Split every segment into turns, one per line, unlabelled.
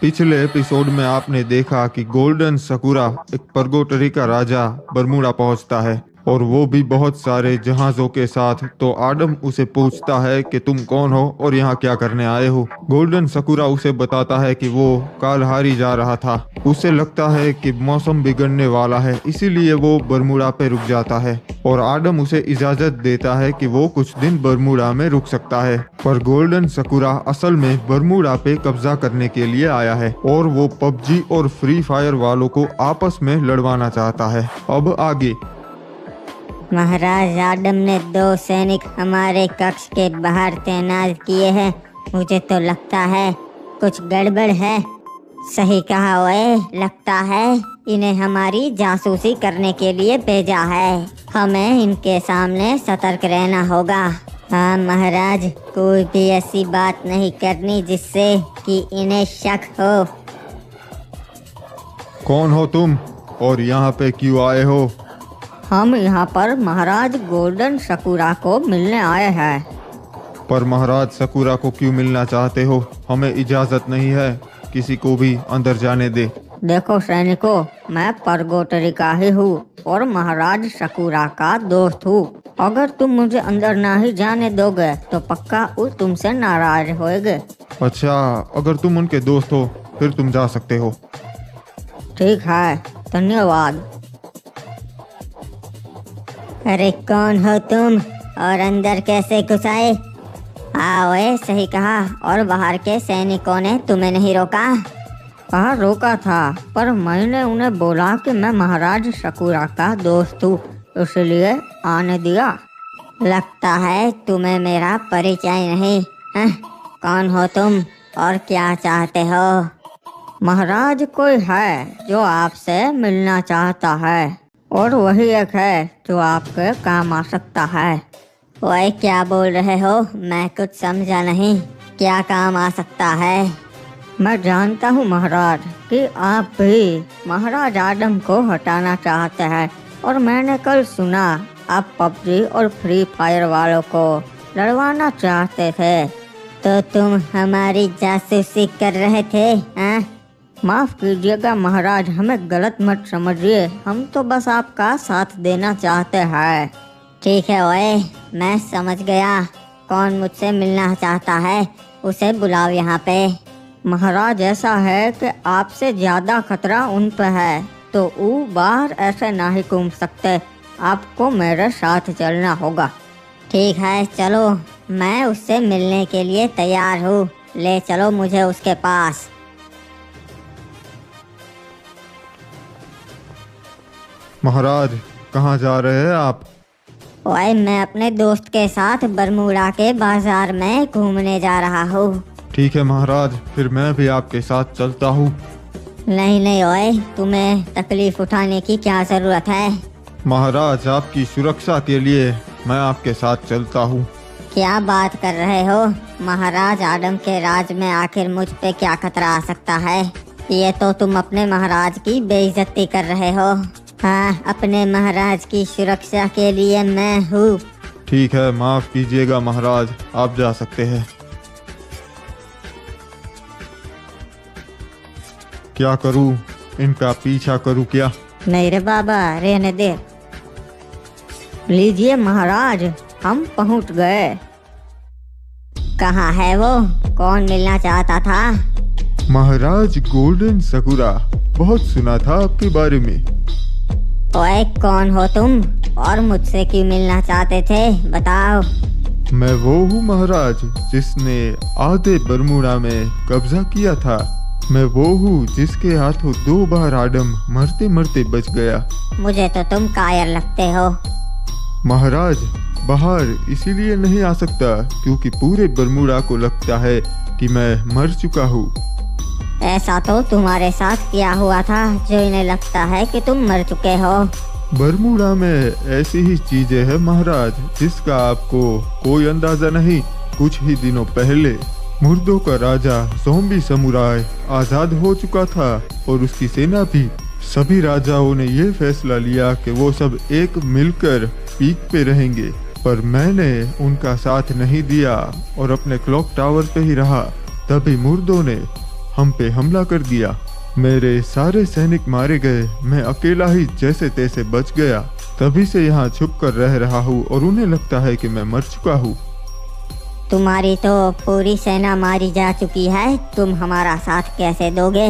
पिछले एपिसोड में आपने देखा कि गोल्डन सकुरा एक परगोटरी का राजा बरमूडा पहुंचता है और वो भी बहुत सारे जहाजों के साथ। तो आडम उसे पूछता है कि तुम कौन हो और यहाँ क्या करने आए हो। गोल्डन सकुरा उसे बताता है कि वो कालहारी जा रहा था। उसे लगता है कि मौसम बिगड़ने वाला है, इसीलिए वो बरमूडा पे रुक जाता है और आडम उसे इजाजत देता है कि वो कुछ दिन बरमूडा में रुक सकता है। पर गोल्डन सकुरा असल में बरमूडा पे कब्जा करने के लिए आया है और वो पबजी और फ्री फायर वालों को आपस में लड़वाना चाहता है। अब आगे।
महाराज आडम ने 2 सैनिक हमारे कक्ष के बाहर तैनात किए हैं। मुझे तो लगता है कुछ गड़बड़ है। सही कहा ओए, लगता है इन्हें हमारी जासूसी करने के लिए भेजा है। हमें इनके सामने सतर्क रहना होगा। हाँ महाराज, कोई भी ऐसी बात नहीं करनी जिससे कि इन्हें शक हो।
कौन हो तुम और यहाँ पे क्यों आए हो?
हम यहाँ पर महाराज गोल्डन सकुरा को मिलने आए हैं।
पर महाराज सकुरा को क्यों मिलना चाहते हो? हमें इजाजत नहीं है किसी को भी अंदर जाने दे।
देखो सैनिकों, मैं परगोटरी का ही हूँ और महाराज सकुरा का दोस्त हूँ। अगर तुम मुझे अंदर ना ही जाने दोगे तो पक्का वो तुमसे नाराज होएगे।
अच्छा, अगर तुम उनके दोस्त हो फिर तुम जा सकते हो।
ठीक है, धन्यवाद।
अरे कौन हो तुम और अंदर कैसे घुस आए? ओए, सही कहा। और बाहर के सैनिकों ने तुम्हें नहीं रोका?
हाँ रोका था, पर मैंने उन्हें बोला कि मैं महाराज सकुरा का दोस्त हूँ, इसलिए आने दिया।
लगता है तुम्हें मेरा परिचय नहीं है। कौन हो तुम और क्या चाहते हो?
महाराज, कोई है जो आपसे मिलना चाहता है और वही एक है जो आपके काम आ सकता है।
ओए, क्या बोल रहे हो? मैं कुछ समझा नहीं। क्या काम आ सकता है?
मैं जानता हूँ महाराज कि आप भी महाराज आडम को हटाना चाहते हैं और मैंने कल सुना आप पबजी और फ्री फायर वालों को लड़वाना चाहते थे।
तो तुम हमारी जासूसी कर रहे थे? हाँ?
माफ कीजिएगा महाराज, हमें गलत मत समझिए। हम तो बस आपका साथ देना चाहते हैं।
ठीक है ओए, मैं समझ गया। कौन मुझसे मिलना चाहता है उसे बुलाओ यहाँ पे।
महाराज, ऐसा है कि आपसे ज्यादा खतरा उन पे है, तो वो बाहर ऐसे ना ही घूम सकते। आपको मेरे साथ चलना होगा।
ठीक है, चलो, मैं उससे मिलने के लिए तैयार हूँ। ले चलो मुझे उसके पास।
महाराज, कहाँ जा रहे हैं आप?
ओए, मैं अपने दोस्त के साथ बरमूडा के बाजार में घूमने जा रहा हूँ।
ठीक है महाराज, फिर मैं भी आपके साथ चलता हूँ।
नहीं नहीं ओए, तुम्हें तकलीफ उठाने की क्या जरूरत है?
महाराज, आपकी सुरक्षा के लिए मैं आपके साथ चलता हूँ।
क्या बात कर रहे हो? महाराज आडम के राज में आखिर मुझ पे क्या खतरा आ सकता है? ये तो तुम अपने महाराज की बेइज्जती कर रहे हो। हाँ, अपने महाराज की सुरक्षा के लिए मैं हूँ।
ठीक है, माफ कीजिएगा महाराज, आप जा सकते हैं। क्या करूँ, इनका पीछा करूँ क्या?
नहीं रे बाबा, रहने दे। लीजिए महाराज, हम पहुँच गए।
कहाँ है वो? कौन मिलना चाहता था?
महाराज गोल्डन सकुरा, बहुत सुना था आपके बारे में।
ओए, कौन हो तुम और मुझसे क्यों मिलना चाहते थे? बताओ।
मैं वो हूँ महाराज जिसने आधे बरमूडा में कब्जा किया था। मैं वो हूँ जिसके हाथों 2 बार आडम मरते मरते बच गया।
मुझे तो तुम कायर लगते हो।
महाराज, बाहर इसीलिए नहीं आ सकता क्योंकि पूरे बरमूडा को लगता है कि मैं मर चुका हूँ।
ऐसा तो तुम्हारे साथ किया हुआ था जो इन्हें लगता है कि तुम मर चुके हो।
बरमूडा में ऐसी ही चीजें हैं महाराज जिसका आपको कोई अंदाजा नहीं। कुछ ही दिनों पहले मुर्दों का राजा ज़ॉम्बी समुराय आजाद हो चुका था और उसकी सेना भी। सभी राजाओं ने ये फैसला लिया कि वो सब एक मिलकर पीक पे रहेंगे, पर मैंने उनका साथ नहीं दिया और अपने क्लॉक टावर पे ही रहा। तभी मुर्दों ने हम पे हमला कर दिया। मेरे सारे सैनिक मारे गए, मैं अकेला ही जैसे तैसे बच गया। तभी से यहाँ छुप कर रह रहा हूँ और उन्हें लगता है कि मैं मर चुका हूँ।
तुम्हारी तो पूरी सेना मारी जा चुकी है, तुम हमारा साथ कैसे दोगे?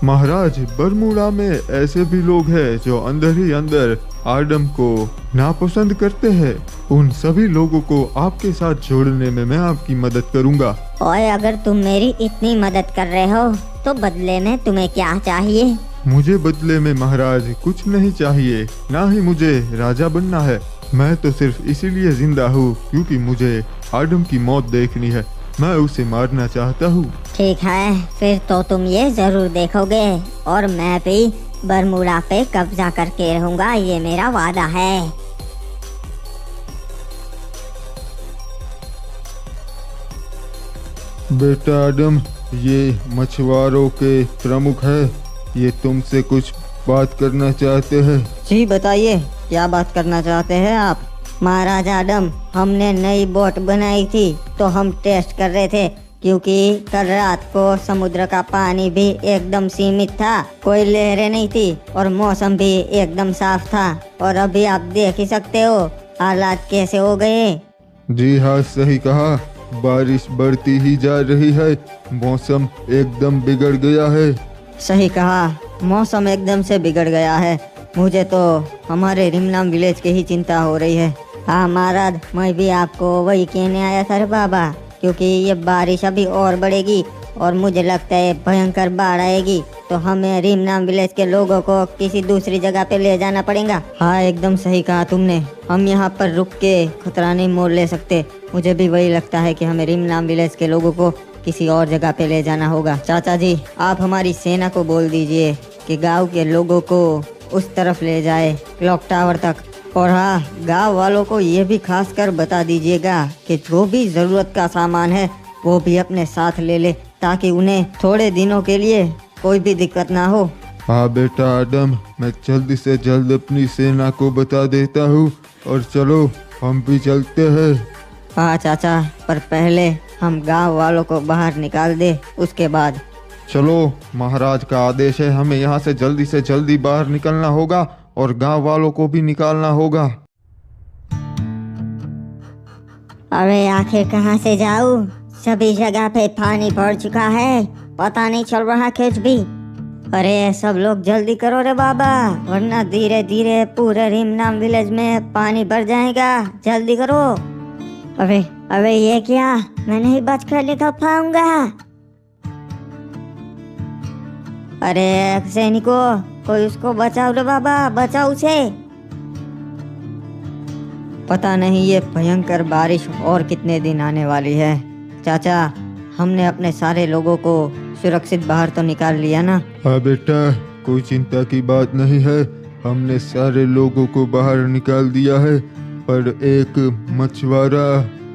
महाराज, बरमूडा में ऐसे भी लोग हैं जो अंदर ही अंदर आडम को नापसंद करते हैं। उन सभी लोगों को आपके साथ जोड़ने में मैं आपकी मदद करूंगा।
ओए, अगर तुम मेरी इतनी मदद कर रहे हो तो बदले में तुम्हें क्या चाहिए?
मुझे बदले में महाराज कुछ नहीं चाहिए, ना ही मुझे राजा बनना है। मैं तो सिर्फ इसीलिए जिंदा हूँ क्योंकि मुझे आडम की मौत देखनी है। मैं उसे मारना चाहता हूँ।
ठीक है, फिर तो तुम ये जरूर देखोगे और मैं भी बरमूडा पे कब्जा करके रहूंगा, ये मेरा वादा है।
बेटा आडम, ये मछुआरों के प्रमुख है, ये तुमसे कुछ बात करना चाहते हैं।
जी बताइए, क्या बात करना चाहते हैं आप?
महाराज आडम, हमने नई बोट बनाई थी तो हम टेस्ट कर रहे थे, क्योंकि कल रात को समुद्र का पानी भी एकदम सीमित था, कोई लहरें नहीं थी और मौसम भी एकदम साफ था। और अभी आप देख ही सकते हो हालात कैसे हो गए।
जी हाँ, सही कहा। बारिश बढ़ती ही जा रही है, मौसम एकदम बिगड़ गया है।
सही कहा, मौसम एकदम से बिगड़ गया है। मुझे तो हमारे रिमनाम विलेज की ही चिंता हो रही है।
हाँ महाराज, मैं भी आपको वही कहने आया था रे बाबा, क्योंकि ये बारिश अभी और बढ़ेगी और मुझे लगता है भयंकर बाढ़ आएगी, तो हमें रिमनाम विलेज के लोगों को किसी दूसरी जगह पे ले जाना पड़ेगा।
हाँ, एकदम सही कहा तुमने। हम यहाँ पर रुक के खतरा नहीं मोल ले सकते। मुझे भी वही लगता है कि हमें रिमनाम विलेज के लोगों को किसी और जगह पे ले जाना होगा। चाचा जी, आप हमारी सेना को बोल दीजिए कि गांव के लोगों को उस तरफ ले जाए, क्लॉक टावर तक। और हाँ, गांव वालों को ये भी खास कर बता दीजिएगा कि जो भी ज़रूरत का सामान है वो भी अपने साथ ले ले, ताकि उन्हें थोड़े दिनों के लिए कोई भी दिक्कत ना हो।
हाँ बेटा आडम, मैं जल्द से जल्द अपनी सेना को बता देता हूँ और चलो हम भी चलते हैं।
हाँ चाचा, पर पहले हम गांव वालों को बाहर निकाल दे, उसके बाद।
चलो, महाराज का आदेश है, हमें यहाँ से जल्दी बाहर निकलना होगा और गांव वालों को भी निकालना होगा।
अरे आखिर कहाँ से जाऊँ? सभी जगह पे पानी भर चुका है, पता नहीं चल रहा कुछ भी। अरे सब लोग जल्दी करो रे बाबा, वरना धीरे धीरे पूरे रिमनाम विलेज में पानी भर जाएगा। जल्दी करो। अरे ये क्या, मैं नहीं बच कर निकल पाऊंगा। अरे सैनिकों, कोई उसको बचाओ रे बाबा, बचाओ उसे।
पता नहीं ये भयंकर बारिश और कितने दिन आने वाली है। चाचा, हमने अपने सारे लोगों को सुरक्षित बाहर तो निकाल लिया ना?
हाँ बेटा, कोई चिंता की बात नहीं है, हमने सारे लोगों को बाहर निकाल दिया है, पर एक मछुआरा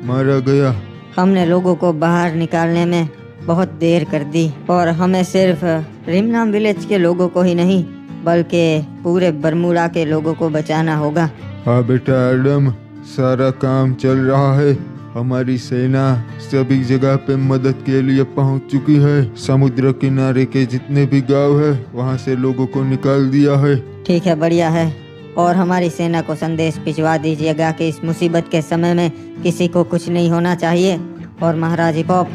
मारा गया।
हमने लोगों को बाहर निकालने में बहुत देर कर दी और हमें सिर्फ रिमनाम विलेज के लोगों को ही नहीं बल्कि पूरे बरमूडा के लोगों को बचाना होगा।
हाँ बेटा आडम, सारा काम चल रहा है। हमारी सेना सभी जगह पे मदद के लिए पहुंच चुकी है। समुद्र किनारे के जितने भी गांव है वहां से लोगों को निकाल दिया है।
ठीक है, बढ़िया है। और हमारी सेना को संदेश भिजवा दीजिएगा कि इस मुसीबत के समय में किसी को कुछ नहीं होना चाहिए। और महाराज हिपॉप,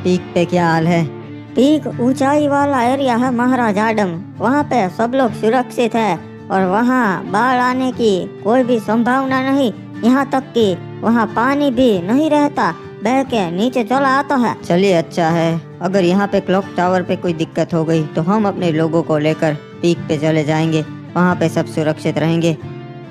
पीक पे क्या हाल है?
पीक ऊंचाई वाला एरिया है महाराज आडम, वहाँ पे सब लोग सुरक्षित है और वहाँ बाढ़ आने की कोई भी संभावना नहीं। यहाँ तक कि वहाँ पानी भी नहीं रहता, बह के नीचे चला आता है।
चलिए, अच्छा है। अगर यहाँ पे क्लॉक टावर पे कोई दिक्कत हो गई तो हम अपने लोगों को लेकर पीक पे चले जाएंगे, वहाँ पे सब सुरक्षित रहेंगे।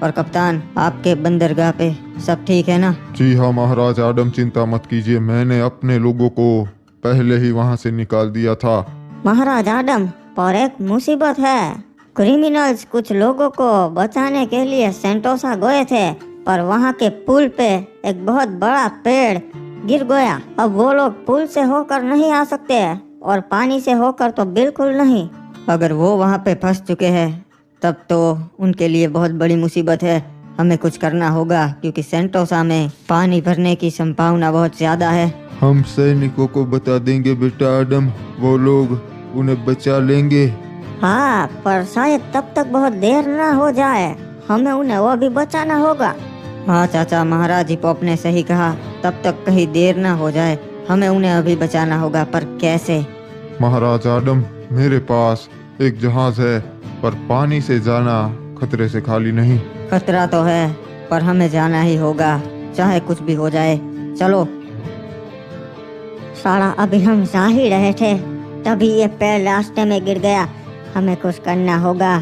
और कप्तान, आपके बंदरगाह पे सब ठीक है ना?
जी हाँ महाराज आडम, चिंता मत कीजिए, मैंने अपने लोगों को पहले ही वहाँ से निकाल दिया था।
महाराज आडम, पर एक मुसीबत है। क्रिमिनल्स कुछ लोगों को बचाने के लिए सेंटोसा गए थे, पर वहाँ के पुल पे एक बहुत बड़ा पेड़ गिर गया। अब वो लोग पुल से होकर नहीं आ सकते और पानी से होकर तो बिल्कुल नहीं।
अगर वो वहाँ पे फंस चुके हैं तब तो उनके लिए बहुत बड़ी मुसीबत है। हमें कुछ करना होगा क्योंकि सेंटोसा में पानी भरने की संभावना बहुत ज्यादा है।
हम सैनिकों को बता देंगे बेटा आडम, वो लोग उन्हें बचा लेंगे।
हाँ, पर शायद तब तक बहुत देर ना हो जाए, हमें उन्हें वो भी बचाना होगा। हाँ चाचा, महाराज हिपोप ने सही कहा, तब तक कहीं देर ना हो जाए, हमें उन्हें अभी बचाना होगा, पर कैसे?
महाराज आदम, मेरे पास एक जहाज है, पर पानी से जाना खतरे से खाली नहीं।
खतरा तो है, पर हमें जाना ही होगा, चाहे कुछ भी हो जाए। चलो। साला, अभी हम जा ही रहे थे, तभी ये पैर रास्ते में गिर गया। हमें कुछ करना होगा।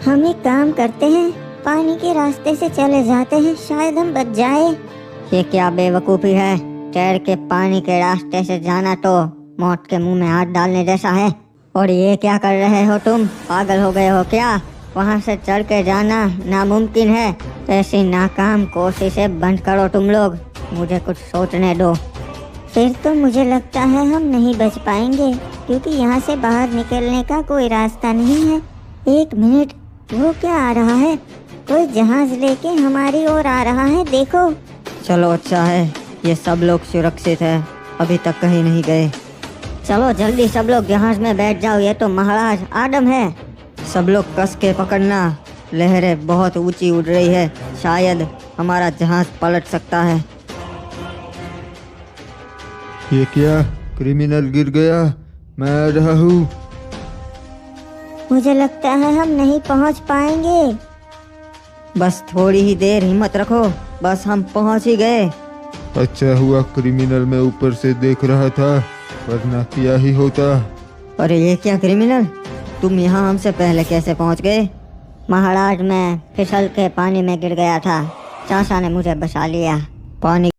हम एक काम करते हैं, पानी के रास्ते से चले जाते हैं, शायद हम बच जाए।
ये क्या बेवकूफ़ी है, तैर के पानी के रास्ते से जाना तो मौत के मुंह में हाथ डालने जैसा है। और ये क्या कर रहे हो तुम, पागल हो गए हो क्या? वहाँ से चढ़ के जाना नामुमकिन है। ऐसी नाकाम कोशिशें बंद करो तुम लोग, मुझे कुछ सोचने दो।
फिर तो मुझे लगता है हम नहीं बच पाएंगे, क्योंकि यहाँ से बाहर निकलने का कोई रास्ता नहीं है। एक मिनट, वो क्या आ रहा है? कोई जहाज लेके हमारी ओर आ रहा है, देखो।
चलो, अच्छा है ये सब लोग सुरक्षित है, अभी तक कहीं नहीं गए। चलो जल्दी सब लोग जहाज में बैठ जाओ, ये तो महाराज आदम है। सब लोग कस के पकड़ना, लहरें बहुत ऊंची उड़ रही है, शायद हमारा जहाज पलट सकता है।
ये क्या, क्रिमिनल गिर गया? मैं आ रहा हूँ।
मुझे लगता है हम नहीं पहुँच पाएंगे।
बस थोड़ी ही देर हिम्मत रखो, बस हम पहुँच ही गए।
अच्छा हुआ क्रिमिनल मैं ऊपर से देख रहा था, वरना क्या ही होता।
अरे ये क्या क्रिमिनल, तुम यहाँ हमसे पहले कैसे पहुँच गए? महाराज, मैं फिसल के पानी में गिर गया था, चाचा ने मुझे बचा लिया। पानी